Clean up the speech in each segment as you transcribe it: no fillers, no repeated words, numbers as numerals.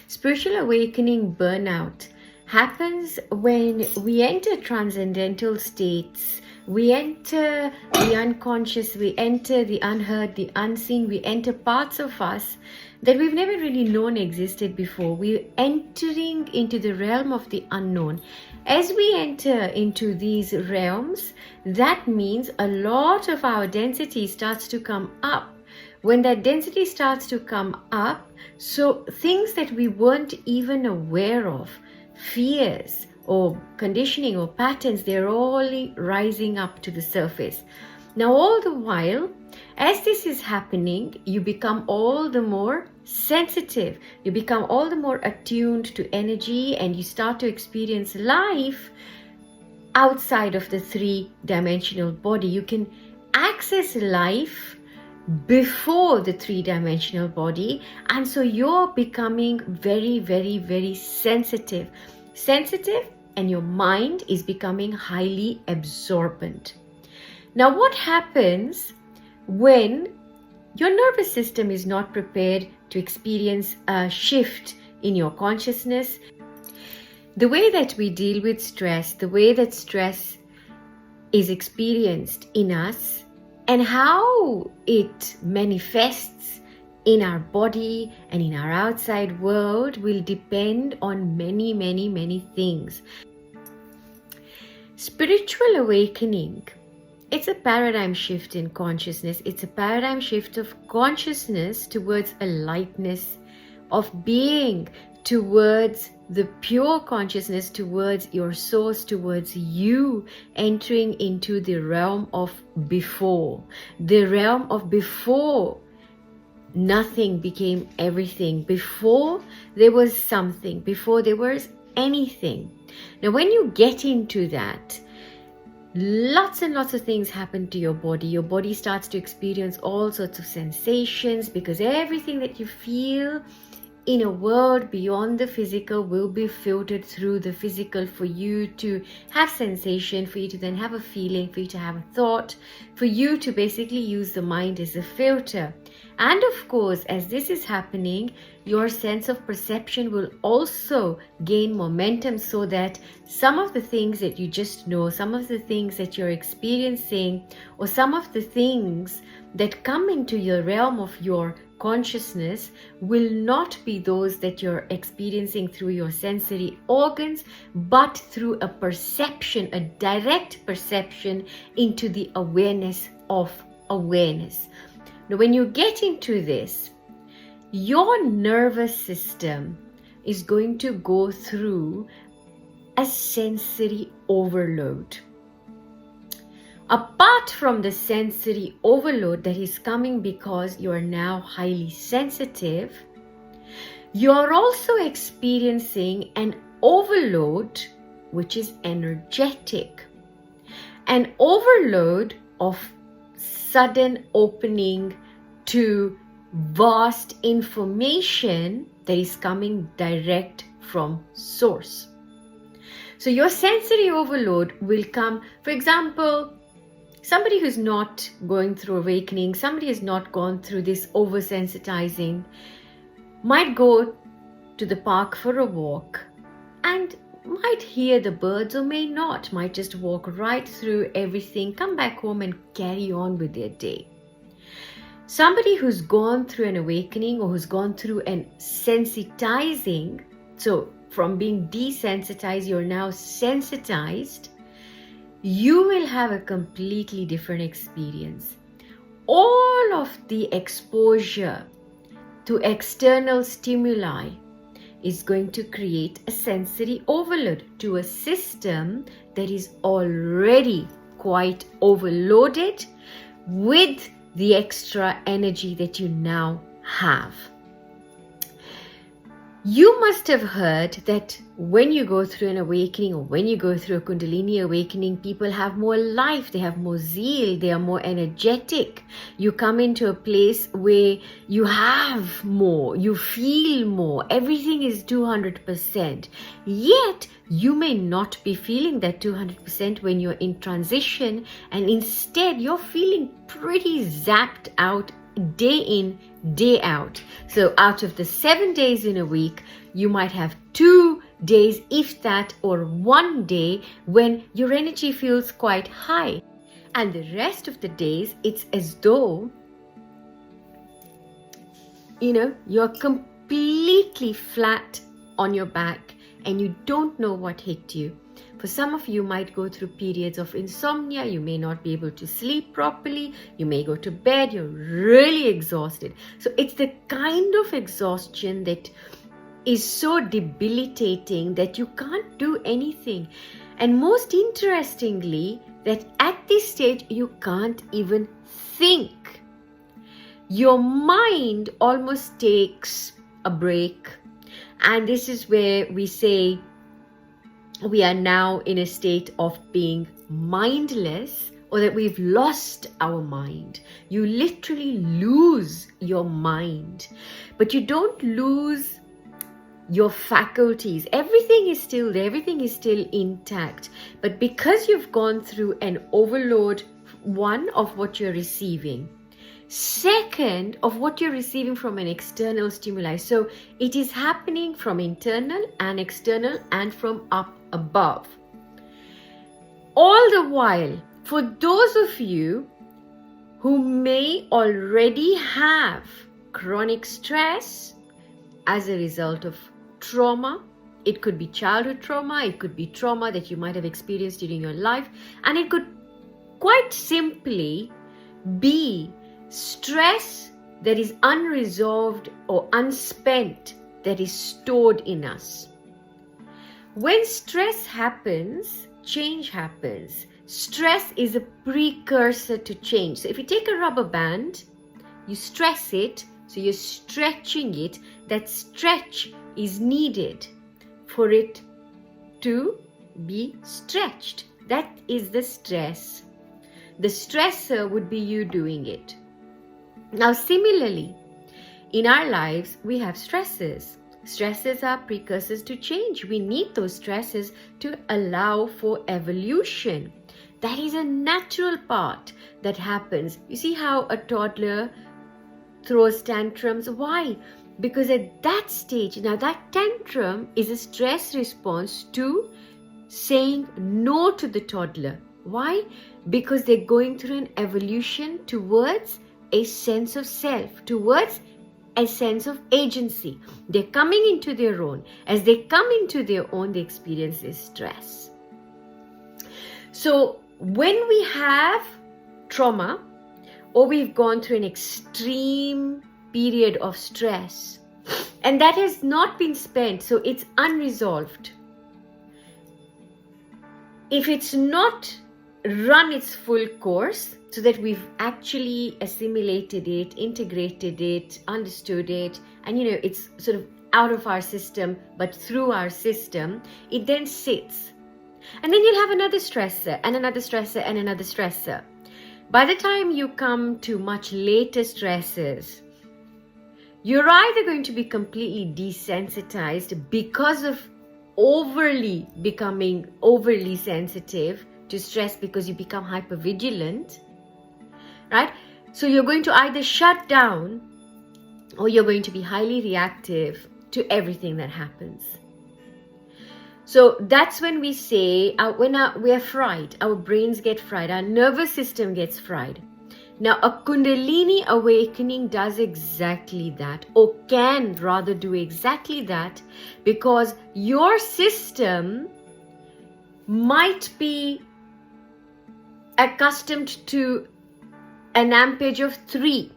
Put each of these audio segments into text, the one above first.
Spiritual awakening burnout happens when we enter transcendental states. We enter the unconscious, we enter the unheard, the unseen, we enter parts of us that we've never really known existed before. We're entering into the realm of the unknown. As we enter into these realms, that means a lot of our density starts to come up. When that density starts to come up, so things that we weren't even aware of, fears or conditioning or patterns, they're all rising up to the surface. Now, all the while, as this is happening, you become all the more sensitive. You become all the more attuned to energy, and you start to experience life outside of the three-dimensional body. You can access life before the three-dimensional body, and so you're becoming very, very, very sensitive, and your mind is becoming highly absorbent. Now, what happens when your nervous system is not prepared to experience a shift in your consciousness? The way that we deal with stress, the way that stress is experienced in us, and how it manifests in our body and in our outside world will depend on many, many, many things. Spiritual awakening, it's a paradigm shift in consciousness. It's a paradigm shift of consciousness towards a lightness of being, towards the pure consciousness, towards your source, towards you entering into the realm of before. The realm of before nothing became everything. Before there was something. Before there was anything. Now, when you get into that, lots and lots of things happen to your body. Your body starts to experience all sorts of sensations, because everything that you feel in a world beyond the physical will be filtered through the physical for you to have sensation, for you to then have a feeling, for you to have a thought, for you to basically use the mind as a filter. And of course, as this is happening, your sense of perception will also gain momentum, so that some of the things that you just know, some of the things that you're experiencing, or some of the things that come into your realm of your consciousness will not be those that you're experiencing through your sensory organs, but through a perception, a direct perception into the awareness of awareness. Now, when you get into this, your nervous system is going to go through a sensory overload. Apart from the sensory overload that is coming because you are now highly sensitive, you're also experiencing an overload which is energetic. An overload of sudden opening to vast information that is coming direct from source. So your sensory overload will come, for example, somebody who's not going through awakening, somebody who's not gone through this oversensitizing, might go to the park for a walk and might hear the birds, or may not, might just walk right through everything, come back home and carry on with their day. Somebody who's gone through an awakening, or who's gone through an sensitizing, so from being desensitized, you're now sensitized, you will have a completely different experience. All of the exposure to external stimuli is going to create a sensory overload to a system that is already quite overloaded with the extra energy that you now have. You must have heard that when you go through an awakening, or when you go through a Kundalini awakening, people have more life, they have more zeal, they are more energetic. You come into a place where you have more, you feel more, everything is 200%. Yet, you may not be feeling that 200% when you're in transition, and instead you're feeling pretty zapped out day in, day out. So out of the 7 days in a week, you might have 2 days, if that, or 1 day when your energy feels quite high. And the rest of the days, it's as though, you're completely flat on your back and you don't know what hit you. For some of you might go through periods of insomnia. You may not be able to sleep properly. You may go to bed. You're really exhausted. So it's the kind of exhaustion that is so debilitating that you can't do anything. And most interestingly, that at this stage, you can't even think. Your mind almost takes a break. And this is where we say we are now in a state of being mindless, or that we've lost our mind. You literally lose your mind, but you don't lose your faculties. Everything is still there, everything is still intact. But because you've gone through an overload, one, of what you're receiving, second, of what you're receiving from an external stimuli. So it is happening from internal and external and from up above. All the while, for those of you who may already have chronic stress as a result of trauma, it could be childhood trauma, it could be trauma that you might have experienced during your life, and it could quite simply be stress that is unresolved or unspent, that is stored in us. When stress happens, change happens. Stress is a precursor to change. So if you take a rubber band, you stress it, so you're stretching it. That stretch is needed for it to be stretched. That is the stress. The stressor would be you doing it. Now, similarly, in our lives, we have stresses. Stresses are precursors to change. We need those stresses to allow for evolution. That is a natural part that happens. You see how a toddler throws tantrums? Why? Because at that stage, now that tantrum is a stress response to saying no to the toddler. Why? Because they're going through an evolution towards a sense of self, towards a sense of agency. They're coming into their own. As they come into their own, they experience this stress. So when we have trauma, or we've gone through an extreme period of stress, and that has not been spent, so it's unresolved. If it's not run its full course, so that we've actually assimilated it, integrated it, understood it, and it's sort of out of our system, but through our system, it then sits. And then you'll have another stressor, and another stressor, and another stressor. By the time you come to much later stresses, you're either going to be completely desensitized because of becoming overly sensitive to stress, because you become hypervigilant, right? So you're going to either shut down, or you're going to be highly reactive to everything that happens. So that's when we say, we are fried, our brains get fried, our nervous system gets fried. Now, a Kundalini awakening does exactly that, or can rather do exactly that, because your system might be accustomed to an ampage of 3.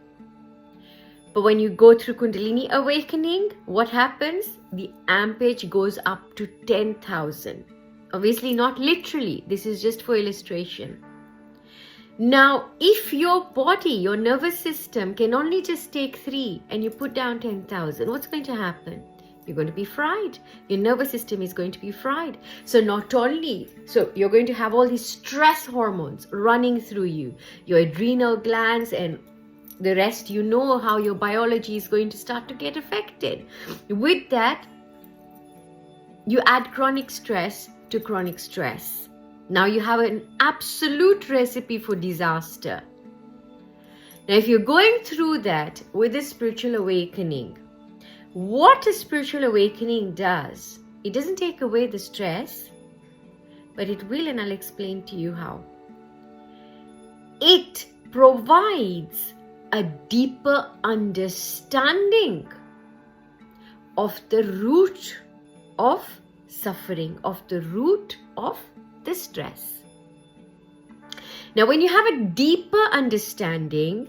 But when you go through Kundalini awakening, what happens? The ampage goes up to 10,000. Obviously not literally. This is just for illustration. Now, if your body, your nervous system can only just take 3 and you put down 10,000, what's going to happen? You're going to be fried. Your nervous system is going to be fried. So you're going to have all these stress hormones running through you, your adrenal glands, and the rest. How your biology is going to start to get affected. With that, you add chronic stress to chronic stress. Now you have an absolute recipe for disaster. Now, if you're going through that with a spiritual awakening, what a spiritual awakening does, it doesn't take away the stress, but it will, and I'll explain to you how. It provides a deeper understanding of the root of suffering, of the root of the stress. Now, when you have a deeper understanding,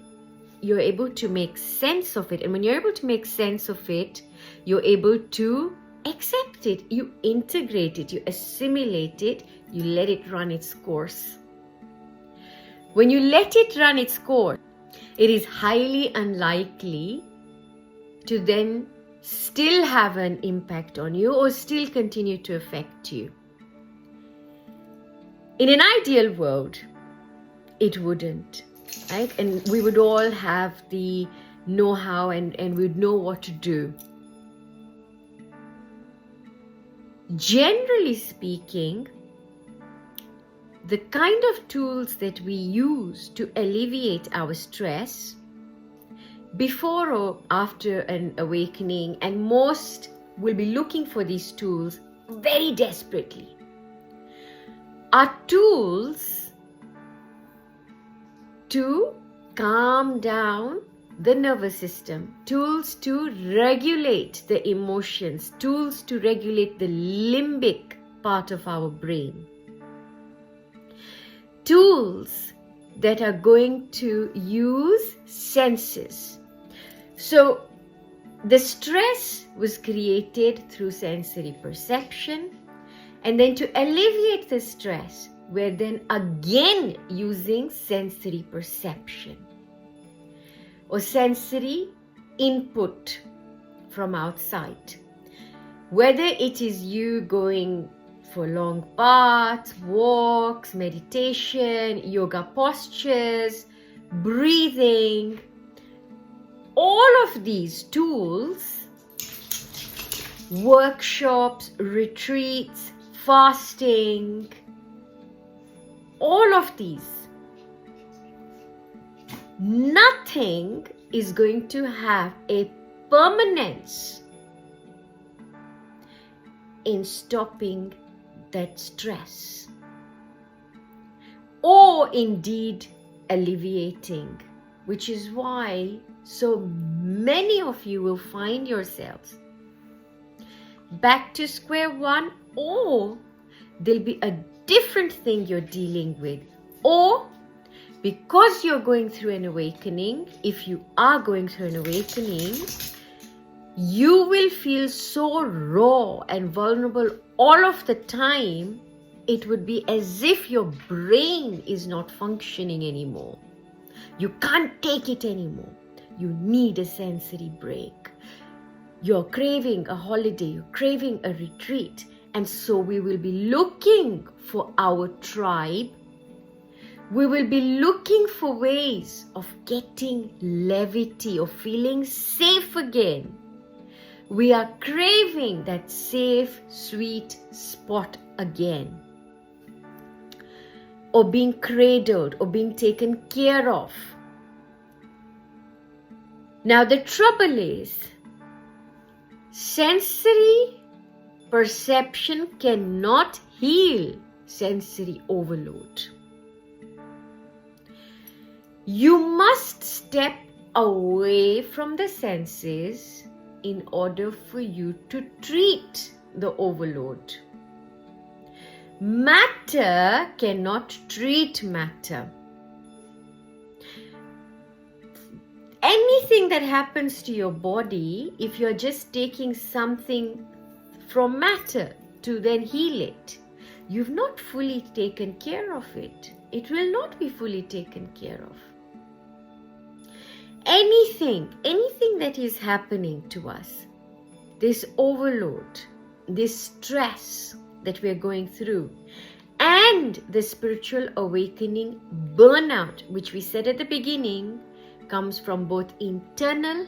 you're able to make sense of it. And when you're able to make sense of it, you're able to accept it. You integrate it, you assimilate it, you let it run its course. When you let it run its course, it is highly unlikely to then still have an impact on you or still continue to affect you. In an ideal world, it wouldn't, right? And we would all have the know-how and we'd know what to do. Generally speaking, the kind of tools that we use to alleviate our stress before or after an awakening, and most will be looking for these tools very desperately, are tools to calm down the nervous system, tools to regulate the emotions, tools to regulate the limbic part of our brain. Tools that are going to use senses. So the stress was created through sensory perception, and then to alleviate the stress, we're then again using sensory perception or sensory input from outside. Whether it is you going for long baths, walks, meditation, yoga postures, breathing, all of these tools, workshops, retreats, fasting, all of these, nothing is going to have a permanence in stopping that stress or indeed alleviating, which is why so many of you will find yourselves back to square one, or there'll be a different thing you're dealing with, or because you're going through an awakening, if you are going through an awakening, you will feel so raw and vulnerable all of the time. It would be as if your brain is not functioning anymore. You can't take it anymore. You need a sensory break. You're craving a holiday, you're craving a retreat. And so we will be looking for our tribe. We will be looking for ways of getting levity, of feeling safe again. We are craving that safe, sweet spot again. Or being cradled, or being taken care of. Now the trouble is, sensory perception cannot heal sensory overload. You must step away from the senses in order for you to treat the overload. Matter cannot treat matter. Anything that happens to your body, if you're just taking something from matter to then heal it, you've not fully taken care of it. It will not be fully taken care of. Anything that is happening to us, this overload, this stress that we're going through, and the spiritual awakening burnout, which we said at the beginning, comes from both internal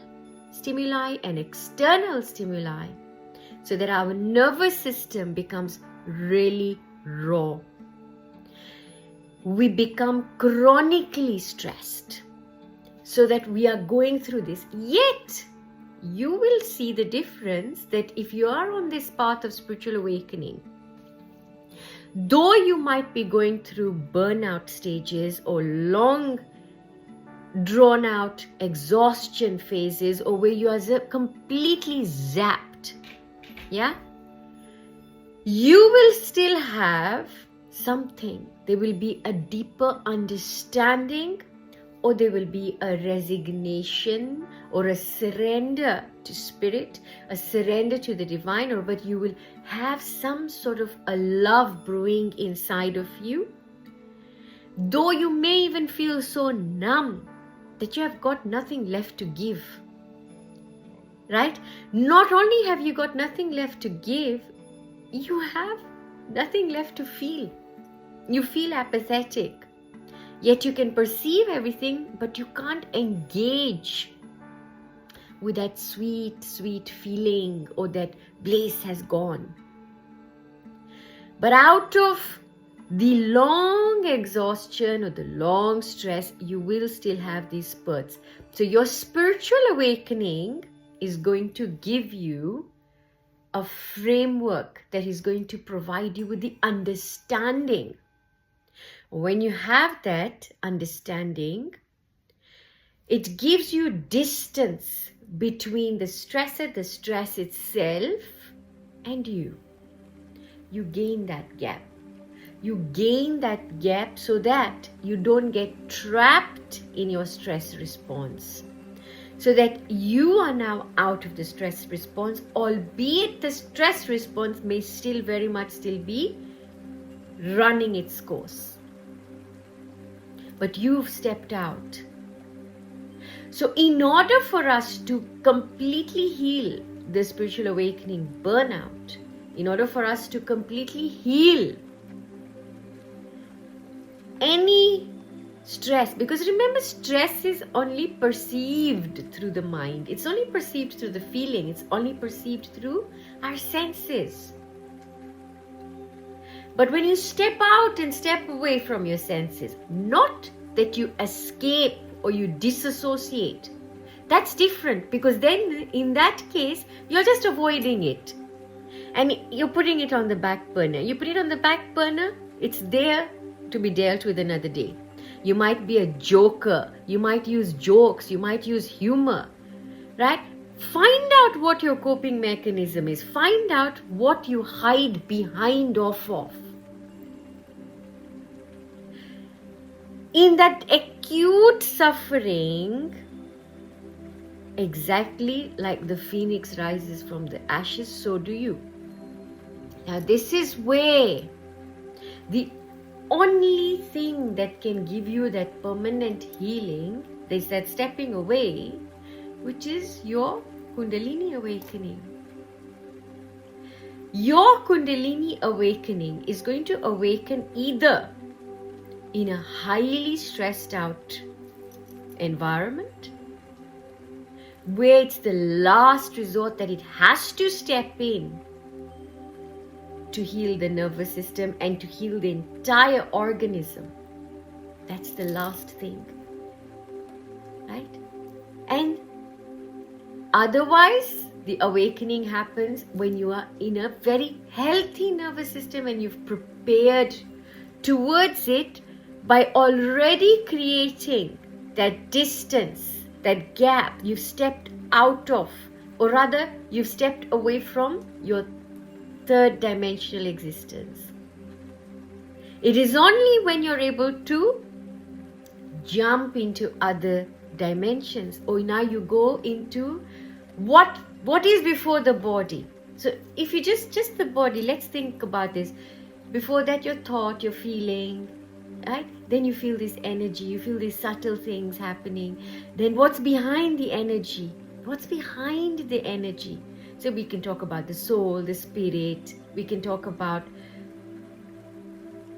stimuli and external stimuli, so that our nervous system becomes really raw. We become chronically stressed. so that we are going through this. Yet, you will see the difference that if you are on this path of spiritual awakening, though you might be going through burnout stages or long drawn out exhaustion phases, or where you are completely zapped, yeah, you will still have something. There will be a deeper understanding, or there will be a resignation or a surrender to spirit, a surrender to the divine, or but you will have some sort of a love brewing inside of you. Though you may even feel so numb that you have got nothing left to give, right? Not only have you got nothing left to give, you have nothing left to feel. You feel apathetic. Yet you can perceive everything, but you can't engage with that sweet, sweet feeling, or that bliss has gone. But out of the long exhaustion or the long stress, you will still have these spurts. So your spiritual awakening is going to give you a framework that is going to provide you with the understanding. When you have that understanding, it gives you distance between the stressor, the stress itself, and you. You gain that gap. You gain that gap so that you don't get trapped in your stress response. So that you are now out of the stress response, albeit the stress response may still very much still be running its course. But you've stepped out. So in order for us to completely heal the spiritual awakening burnout, in order for us to completely heal any stress, because remember, stress is only perceived through the mind. It's only perceived through the feeling. It's only perceived through our senses. But when you step out and step away from your senses, not that you escape or you disassociate, that's different, because then in that case, you're just avoiding it. And you're putting it on the back burner. You put it on the back burner, it's there to be dealt with another day. You might be a joker. You might use jokes. You might use humor, right? Find out what your coping mechanism is. Find out what you hide behind off of. In that acute suffering, exactly like the phoenix rises from the ashes, so do you. Now this is where the only thing that can give you that permanent healing, they said stepping away, which is your Kundalini awakening. Your Kundalini awakening is going to awaken either in a highly stressed out environment, where it's the last resort that it has to step in to heal the nervous system and to heal the entire organism. That's the last thing, right? And otherwise, the awakening happens when you are in a very healthy nervous system and you've prepared towards it by already creating that distance, that gap you've stepped out of, or rather, you've stepped away from your third dimensional existence. It is only when you're able to jump into other dimensions, or now you go into what is before the body. So if you just the body, let's think about this. Before that, your thought, your feeling, right? Then you feel this energy, you feel these subtle things happening. Then what's behind the energy? What's behind the energy? So we can talk about the soul, the spirit. We can talk about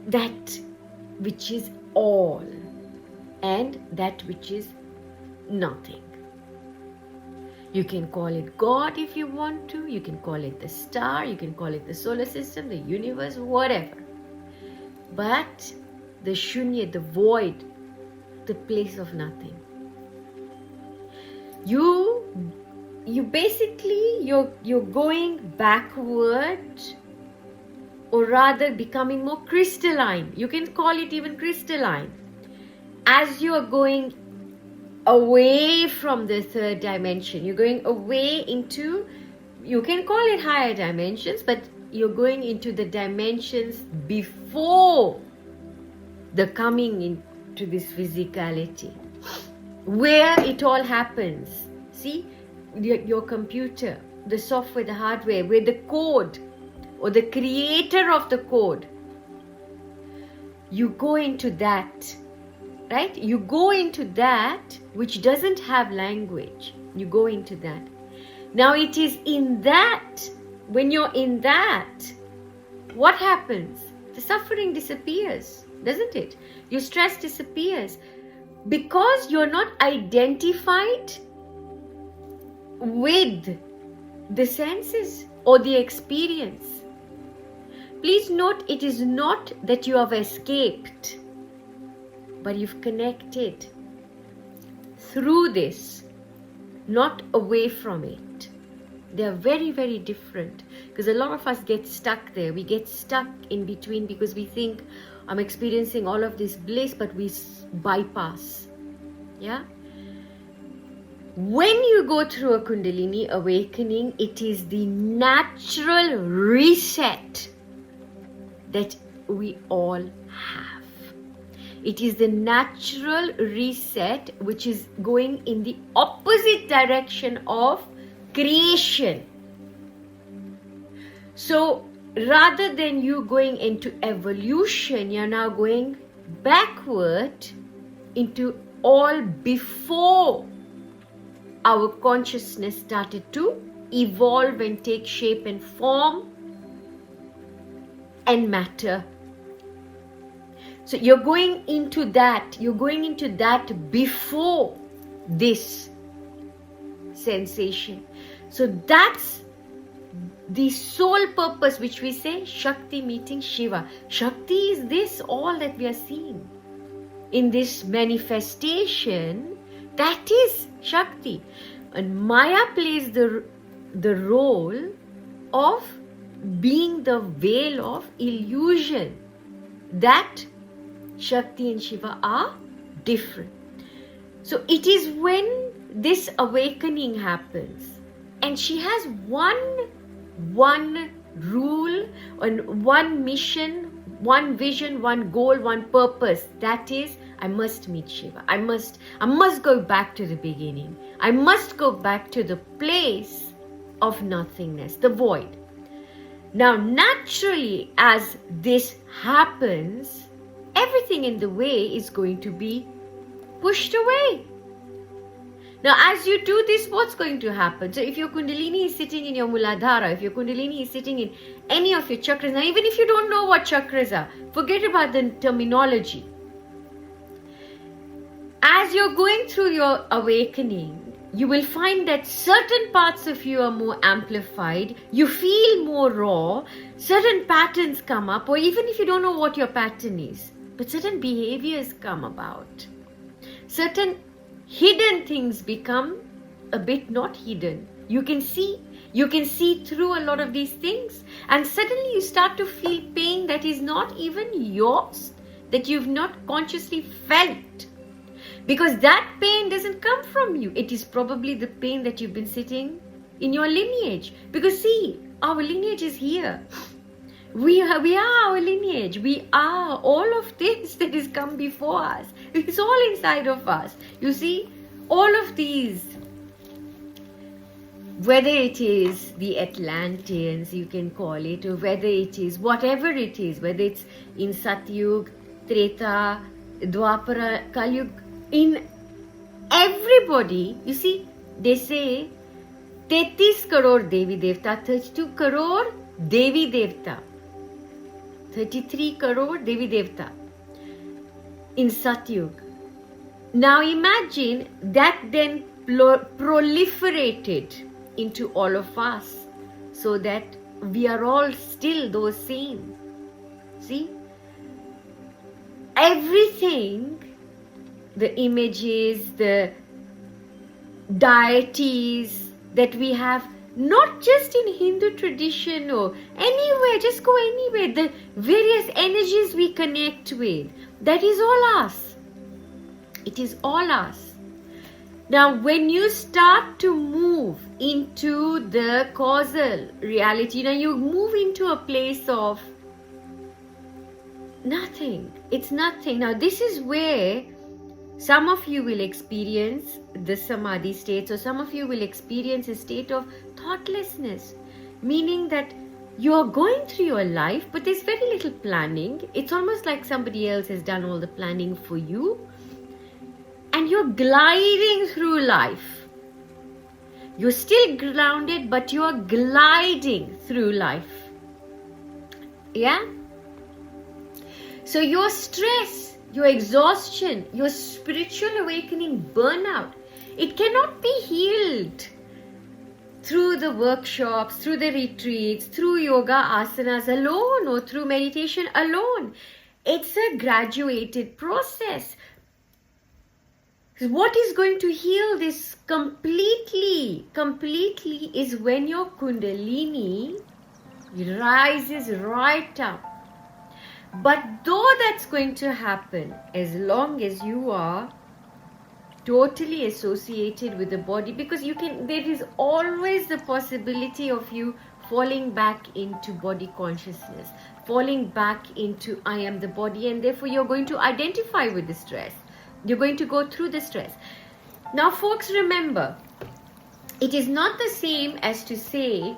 that which is all and that which is nothing. You can call it God if you want to. You can call it the star. You can call it the solar system, the universe, whatever. But the shunya, the void, the place of nothing. you basically you're going backward, or rather becoming more crystalline. You can call it even crystalline. As you are going away from the third dimension, you're going away into, you can call it higher dimensions, but you're going into the dimensions before the coming into this physicality, where it all happens. See, your computer, the software, the hardware, where the code or the creator of the code, you go into that, right? You go into that which doesn't have language. You go into that. Now it is in that, when you're in that, what happens? The suffering disappears, doesn't it? Your stress disappears because you're not identified with the senses or the experience. Please note, it is not that you have escaped, but you've connected through this, not away from it. They are very, very different, because a lot of us get stuck there. We get stuck in between because we think, I'm experiencing all of this bliss, but we bypass. Yeah? When you go through a Kundalini awakening, it is the natural reset that we all have. It is the natural reset which is going in the opposite direction of creation. So rather than you going into evolution, you're now going backward into all before our consciousness started to evolve and take shape and form and matter. So you're going into that before this sensation. So that's the sole purpose, which we say Shakti meeting Shiva. Shakti is this, all that we are seeing in this manifestation. That is Shakti. And Maya plays the role of being the veil of illusion that Shakti and Shiva are different. So it is when this awakening happens, and she has one rule and one mission, one vision, one goal, one purpose. That is, I must meet Shiva. I must go back to the beginning. I must go back to the place of nothingness, the void. Now, naturally, as this happens, everything in the way is going to be pushed away. Now, as you do this, what's going to happen? So if your Kundalini is sitting in your Muladhara, if your Kundalini is sitting in any of your chakras, now even if you don't know what chakras are, forget about the terminology. As you're going through your awakening, you will find that certain parts of you are more amplified, you feel more raw, certain patterns come up, or even if you don't know what your pattern is, but certain behaviors come about. Certain hidden things become a bit not hidden. You can see through a lot of these things, and suddenly you start to feel pain that is not even yours, that you've not consciously felt. Because that pain doesn't come from you. It is probably the pain that you've been sitting in your lineage. Because see, our lineage is here. We are our lineage. We are all of this that has come before us. It's all inside of us. You see, all of these, whether it is the Atlanteans, you can call it, or whether it is whatever it is, whether it's in Satyug, Treta, Dwapara, Kalyug, in everybody, you see, they say 33 crore Devi Devta, 32 crore Devi Devta, 33 crore Devi Devta in Satyug. Now imagine that then proliferated into all of us, so that we are all still those same. See? Everything, the images, deities that we have, not just in Hindu tradition or anywhere, just go anywhere, the various energies we connect with, that is all us. It is all us. Now, when you start to move into the causal reality, now you move into a place of nothing. It's nothing. Now, this is where some of you will experience the samadhi states, or some of you will experience a state of thoughtlessness, meaning that you're going through your life, but there's very little planning. It's almost like somebody else has done all the planning for you, and you're gliding through life. You're still grounded, but you're gliding through life. Yeah? So your stress, your exhaustion, your spiritual awakening, burnout, it cannot be healed through the workshops, through the retreats, through yoga asanas alone, or through meditation alone. It's a graduated process. What is going to heal this completely is when your kundalini rises right up. But though that's going to happen as long as you are totally associated with the body, because there is always the possibility of you falling back into body consciousness, falling back into I am the body, and therefore you're going to identify with the stress. You're going to go through the stress. Now, folks, remember, it is not the same as to say,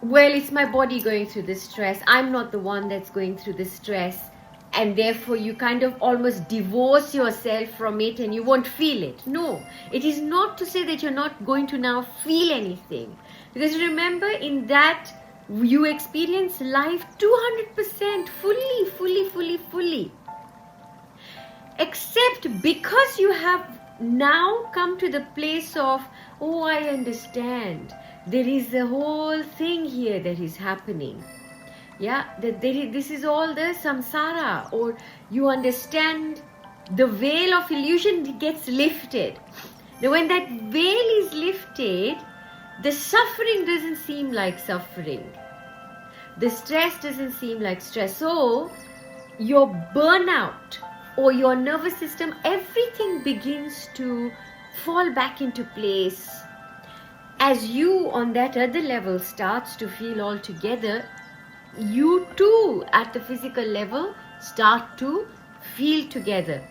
well, it's my body going through the stress. I'm not the one that's going through the stress. And therefore, you kind of almost divorce yourself from it and you won't feel it. No, it is not to say that you're not going to now feel anything. Because remember, in that, you experience life 200% fully. Except because you have now come to the place of, oh, I understand. There is a whole thing here that is happening. Yeah, this is all the samsara, or you understand the veil of illusion gets lifted. Now, when that veil is lifted, the suffering doesn't seem like suffering. The stress doesn't seem like stress. So, your burnout or your nervous system, everything begins to fall back into place. As you on that other level starts to feel all together, you too at the physical level start to feel together.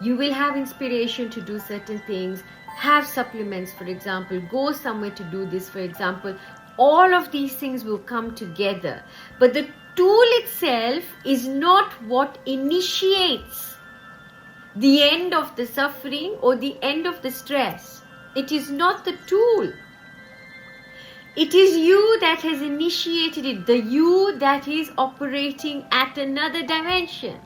You will have inspiration to do certain things, have supplements, for example, go somewhere to do this, for example. All of these things will come together. But the tool itself is not what initiates the end of the suffering or the end of the stress. It is not the tool. It is you that has initiated it, the you that is operating at another dimension.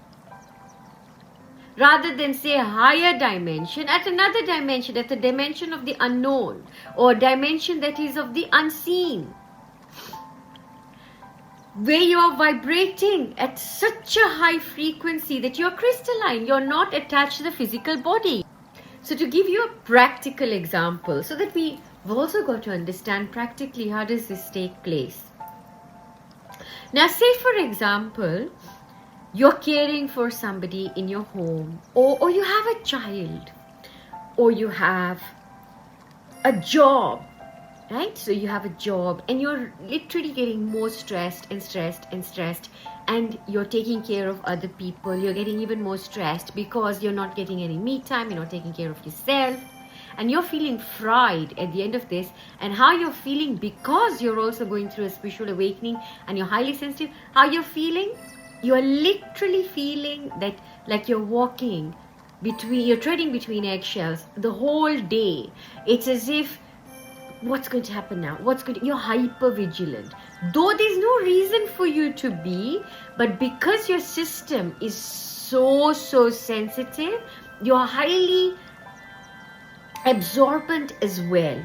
Rather than say a higher dimension, at another dimension, at the dimension of the unknown, or dimension that is of the unseen, where you are vibrating at such a high frequency that you are crystalline, you are not attached to the physical body. So to give you a practical example, so that we've also got to understand practically how does this take place. Now say for example, you're caring for somebody in your home, or you have a child, or you have a job, right? So you have a job and you're literally getting more stressed, and you're taking care of other people. You're getting even more stressed because you're not getting any me time, you're not taking care of yourself, and you're feeling fried at the end of this. And how you're feeling, because you're also going through a spiritual awakening and you're highly sensitive, how you're feeling, you're literally feeling that like you're walking between, you're treading between eggshells the whole day. It's as if, what's going to happen now? You're hyper vigilant. Though there's no reason for you to be, but because your system is so sensitive, you're highly absorbent as well.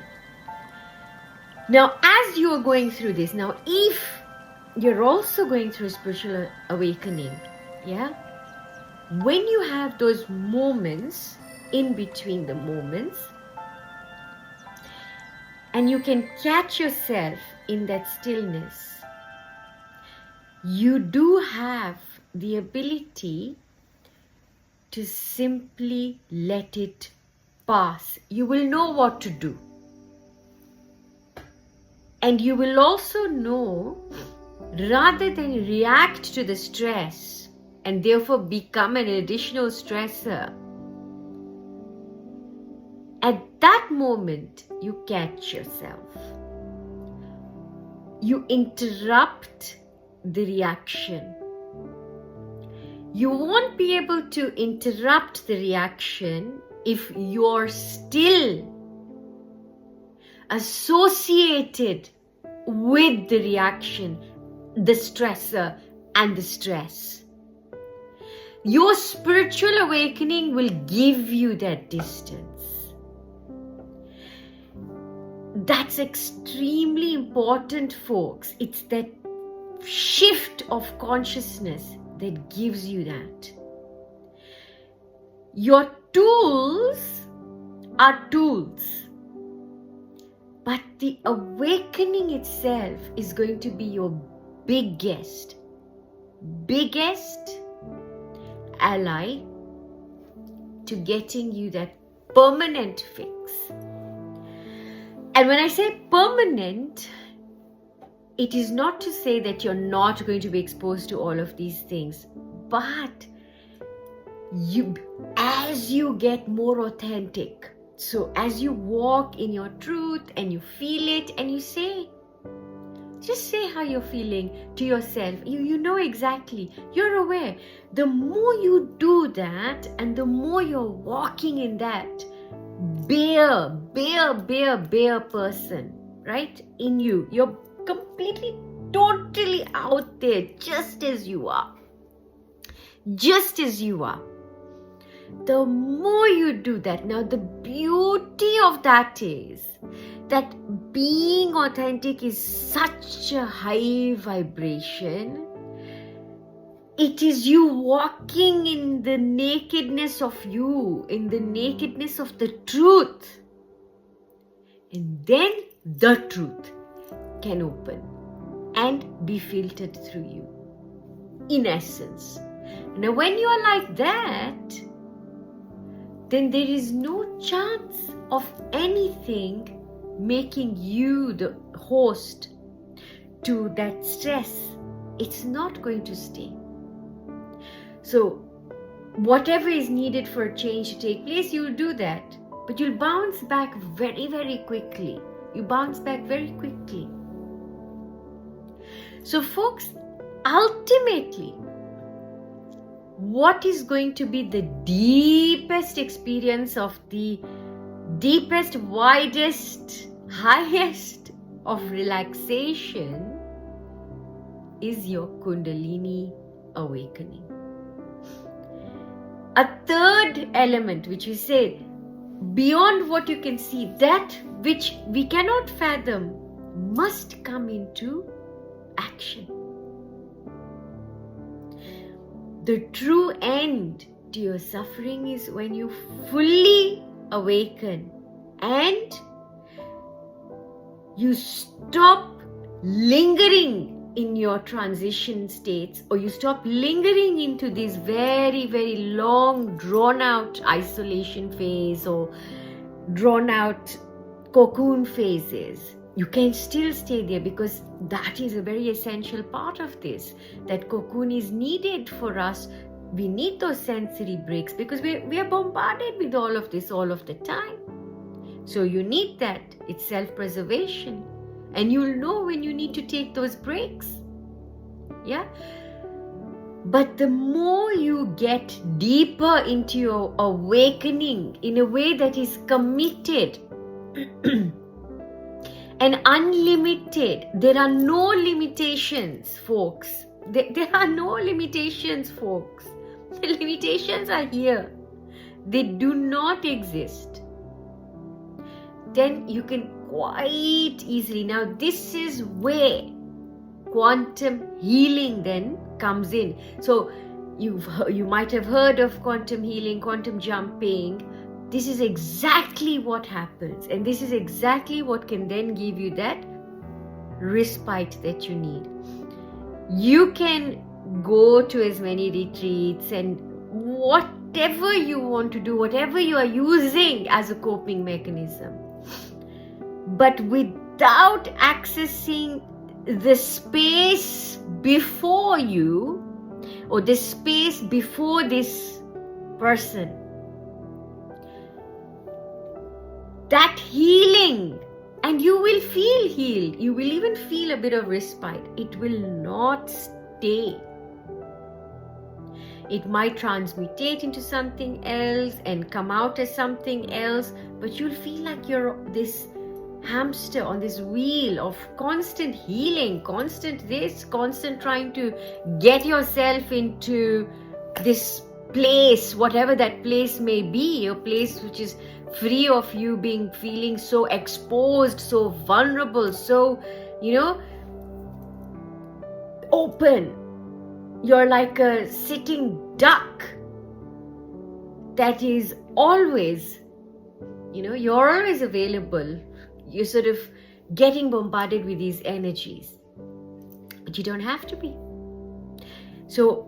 Now, as you are going through this, now if you're also going through a spiritual awakening, yeah, when you have those moments in between the moments, and you can catch yourself in that stillness, you do have the ability to simply let it pass. You will know what to do. And you will also know, rather than react to the stress and therefore become an additional stressor, at that moment you catch yourself. You interrupt the reaction. You won't be able to interrupt the reaction if you're still associated with the reaction, the stressor, and the stress. Your spiritual awakening will give you that distance. That's extremely important, folks. It's that shift of consciousness that gives you that. Your tools are tools, but the awakening itself is going to be your biggest ally to getting you that permanent fix. And when I say permanent, it is not to say that you're not going to be exposed to all of these things, but as you get more authentic, so as you walk in your truth and you feel it and you just say how you're feeling to yourself. You know exactly, you're aware. The more you do that and the more you're walking in that bare person, right, in you, you're completely, totally out there, just as you are. The more you do that, now the beauty of that is that being authentic is such a high vibration. It is you walking in the nakedness of you, in the nakedness of the truth. And then the truth can open and be filtered through you, in essence. Now, when you are like that, then there is no chance of anything making you the host to that stress. It's not going to stay. So, whatever is needed for a change to take place, you'll do that. But you'll bounce back very, very quickly. So, folks, ultimately, what is going to be the deepest experience of the deepest, widest, highest of relaxation is your Kundalini awakening. A third element, which we say, beyond what you can see, that which we cannot fathom, must come into action. The true end to your suffering is when you fully awaken and you stop lingering in your transition states, or you stop lingering into this very, very long, drawn out isolation phase or drawn out cocoon phases. You can still stay there, because that is a very essential part of this. That cocoon is needed for us. We need those sensory breaks because we are bombarded with all of this all of the time. So you need that. It's self-preservation. And you'll know when you need to take those breaks. Yeah? But the more you get deeper into your awakening in a way that is committed and unlimited, there are no limitations, folks. There are no limitations, folks. The limitations are here. They do not exist. Then you can quite easily. Now, this is where quantum healing then comes in. So you might have heard of quantum healing, quantum jumping. this is exactly what happens, and this is exactly what can then give you that respite that you need. You can go to as many retreats and whatever you want to do, whatever you are using as a coping mechanism, but without accessing the space before you, or the space before this person, that healing, and you will feel healed, you will even feel a bit of respite. It will not stay. It might transmutate into something else and come out as something else, but you'll feel like you're this hamster on this wheel of constant healing, constant this, constant trying to get yourself into this place, whatever that place may be, a place which is free of you feeling so exposed, so vulnerable, so, open. You're like a sitting duck that is always, you're always available. You're sort of getting bombarded with these energies, but you don't have to be. So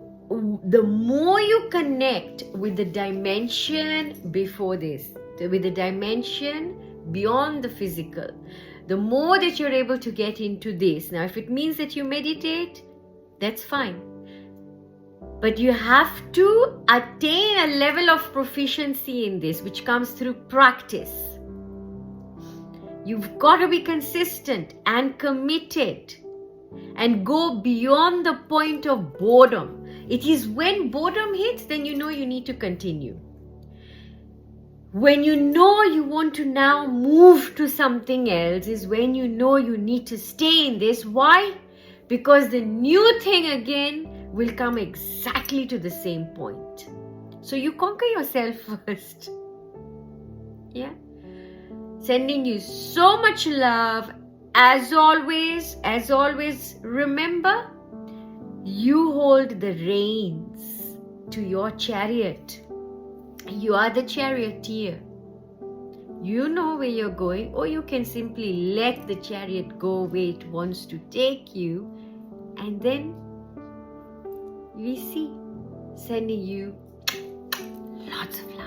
the more you connect with the dimension before this, with the dimension beyond the physical, the more that you're able to get into this. Now, if it means that you meditate, that's fine. But you have to attain a level of proficiency in this, which comes through practice. You've got to be consistent and committed and go beyond the point of boredom. It is when boredom hits, then you know you need to continue. When you know you want to now move to something else is when you know you need to stay in this. Why? Because the new thing again will come exactly to the same point. So you conquer yourself first. Yeah? Sending you so much love. As always, remember, you hold the reins to your chariot. You are the charioteer. You know where you're going, or you can simply let the chariot go where it wants to take you, and then we see sending you lots of love.